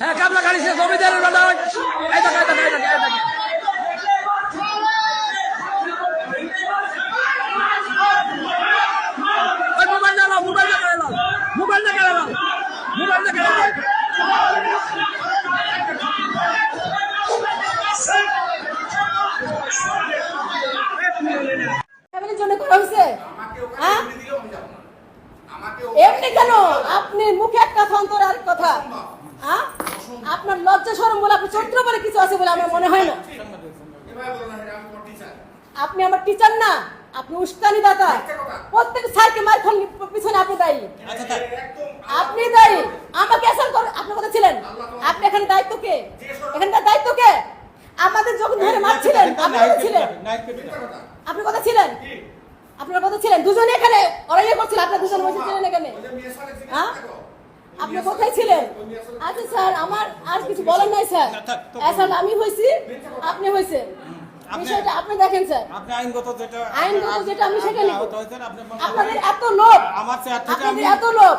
হ্যাঁ কামলা গাড়ি সে জমিদারের বেলা এই দেখো এই দেখো এই দেখো এই দেখো ওই মোবাইল দাও মোবাইল দাও মোবাইল দাও মোবাইল দাও এমনি কেন আপনি মুখে একটা অন্তর আর কথা আপনার লজ্জা শরম বলে আপনি চরিত্র বলে কিছু আছে বলে আমার মনে হয় না। আপনি আমার টিচার না, আপনি উস্কানি দাতা। প্রত্যেক স্যারকে মার খান পিছনে আপনি দায়ী। আপনি দায়ী। আমাকে অ্যাসাল্ট করে আপনি কথা ছিলেন। আপনি এখানে দায়িত্ব কে? এখানকার দায়িত্ব কে? আমাদের যখন ধরে মারছিলেন আপনি কথা ছিলেন। আপনি কথা ছিলেন। আপনার কথা ছিলেন দুজনে এখানে অরাইয়া করছিল। আপনারা দুজন বসে ছিলেন এখানে। হ্যাঁ আপনি কোথায় ছিলেন? আচ্ছা স্যার আমার আর কিছু বলার নাই স্যার। অ্যাসাল্ট আমি হইছি, আপনি হইছেন। বিষয়টা আপনি দেখেন স্যার। আপনি আইনগত যেটা আমি সেটা নিব। আপনাদের এত লোভ, আমার চেয়ার থেকে আমি এত লোভ,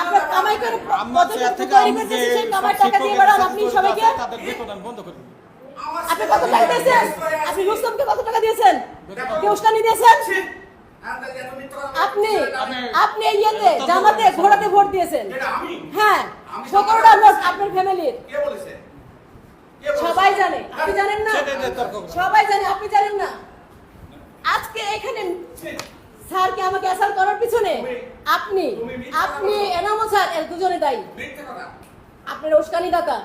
আপনার কামাই করে আমার চেয়ার থেকে আমি যে সেই কামাই টাকা দিয়ে বেড়ান আপনি সবাইকে। তাদের বেতন বন্ধ করে দিন। আপনি কত টাকা দিয়েছেন? আপনি রুস্তমকে কত টাকা দিয়েছেন? কি উস্কানি দিয়েছেন? আপনি এই ইয়েতে জামাতে ঘোড়াতে ভোট দিয়েছেন। হ্যাঁ 17টা লোক আপনার ফ্যামিলির। সবাই জানে, আপনি জানেন না? সবাই জানে, আপনি জানেন না? আজকে এখানে স্যারকে আমাকে অ্যাসাল্ট করার পিছনে আপনি এনামো স্যার দুজনে দায়ী। আপনার উস্কানি দাতা।